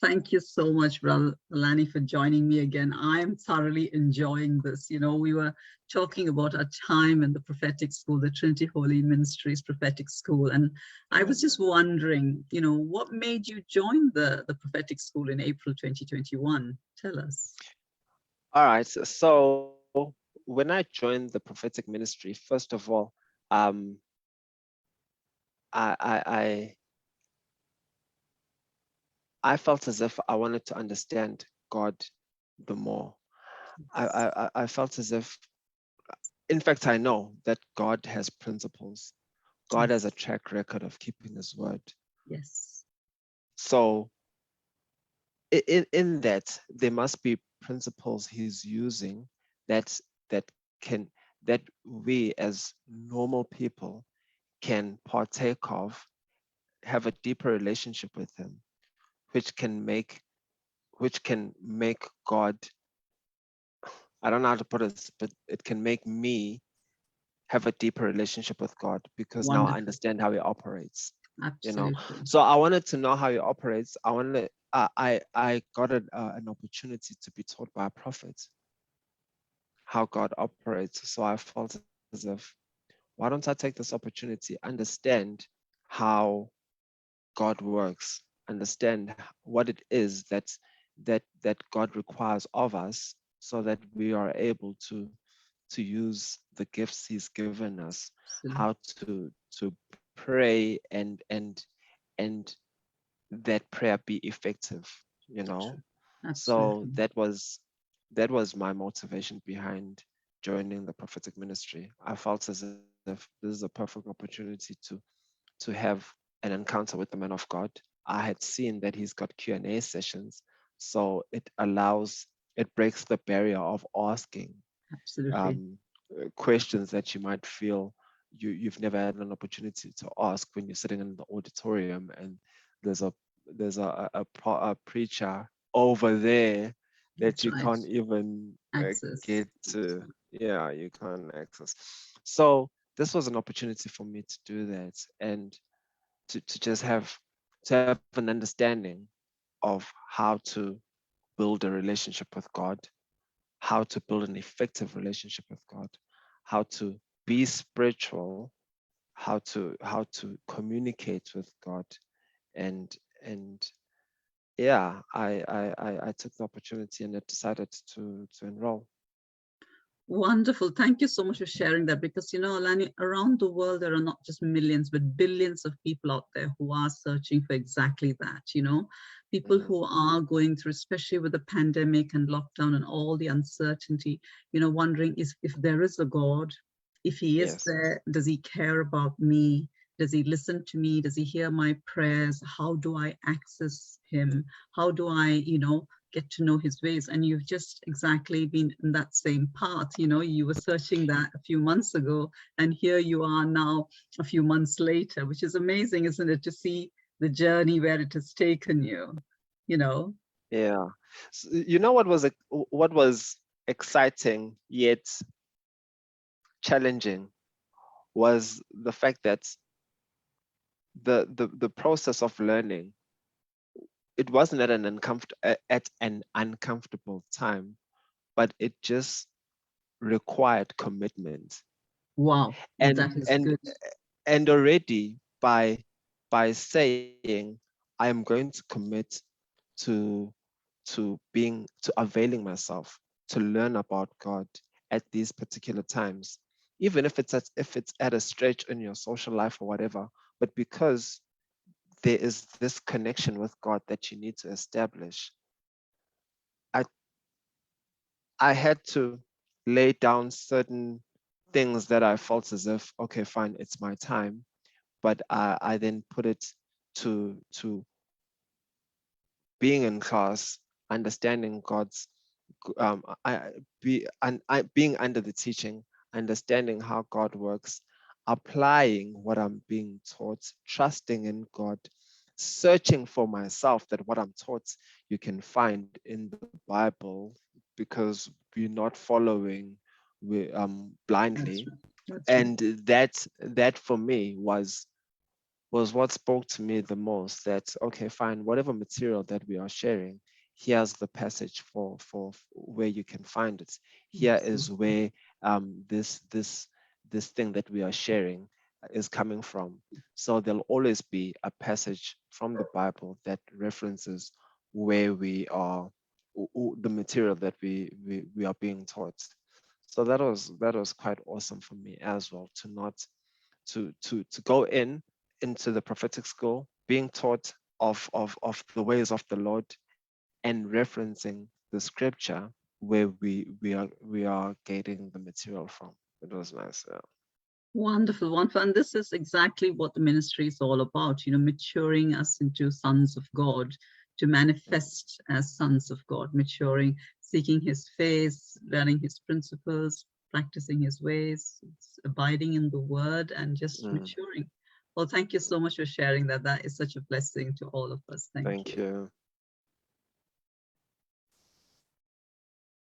Thank you so much, Brother Lani, for joining me again. I'm thoroughly enjoying this. We were talking about our time in the prophetic school, the Trinity Holy Ministries Prophetic School. And I was just wondering, what made you join the prophetic school in April 2021? Tell us. All right. So when I joined the prophetic ministry, first of all, um, I, I I I felt as if I wanted to understand God the more. I felt as if, in fact, I know that God has principles. God has a Yes. track record of keeping His word. Yes. So in that there must be principles He's using that that can that we as normal people can partake of, have a deeper relationship with Him, which can make God, I don't know how to put it, but it can make me have a deeper relationship with God because now I Wonderful. understand how He operates. You know, Absolutely. so I wanted to know how He operates. I got an opportunity to be taught by a prophet how God operates. So I felt as if, why don't I take this opportunity, understand how God works, understand what it is that God requires of us, so that we are able to use the gifts He's given us, Absolutely. how to pray and that prayer be effective, you know. True. So Absolutely. that was my motivation behind joining the prophetic ministry. I felt as if this is a perfect opportunity to have an encounter with the man of God. I had seen that he's got Q&A sessions, so it breaks the barrier of asking Absolutely. um, questions that you might feel you've never had an opportunity to ask when you're sitting in the auditorium and there's a a preacher over there that That's you right. can't even Access. get to. Yeah, you can't access. So this was an opportunity for me to do that and to just have an understanding of how to build a relationship with God, how to build an effective relationship with God, how to be spiritual, how to communicate with God, and and yeah, I took the opportunity and I decided to enroll. Wonderful. Thank you so much for sharing that because, Alani, around the world, there are not just millions, but billions of people out there who are searching for exactly that, people Mm, who are going through, especially with the pandemic and lockdown and all the uncertainty, wondering if there is a God, if He is yes, there, does He care about me? Does He listen to me? Does He hear my prayers? How do I access Him? How do I, get to know His ways? And you've just exactly been in that same path. You were searching that a few months ago, and here you are now a few months later, which is amazing, isn't it, to see the journey where it has taken you, you know yeah. You know what was exciting yet challenging was the fact that the process of learning, it wasn't at an uncomfortable time, but it just required commitment. wow, And that is and good. and already by saying I am going to commit to to availing myself to learn about God at these particular times, even if it's at a stretch in your social life or whatever, but because there is this connection with God that you need to establish. I I had to lay down certain things that I felt as if, okay, fine, it's my time, but I then put it to being in class, understanding God's, being under the teaching, understanding how God works, applying what I'm being taught, trusting in God, searching for myself that what I'm taught you can find in the Bible, because we're not following That's blindly. right. That's right. And that for me was was what spoke to me the most. That okay, fine, whatever material that we are sharing, here's the passage for where you can find it. Here is Absolutely. where this thing that we are sharing is coming from. So there'll always be a passage from the Bible that references where we are, the material that we are being taught. So that was quite awesome for me as well, to not to go into the prophetic school, being taught of the ways of the Lord, and referencing the scripture where we are getting the material from. It was nice. Yeah. Wonderful, wonderful. And this is exactly what the ministry is all about, maturing us into sons of God, to manifest as sons of God, maturing, seeking his face, learning his principles, practicing his ways, abiding in the word, and just Mm, maturing. Well, thank you so much for sharing that. That is such a blessing to all of us. Thank thank you. you.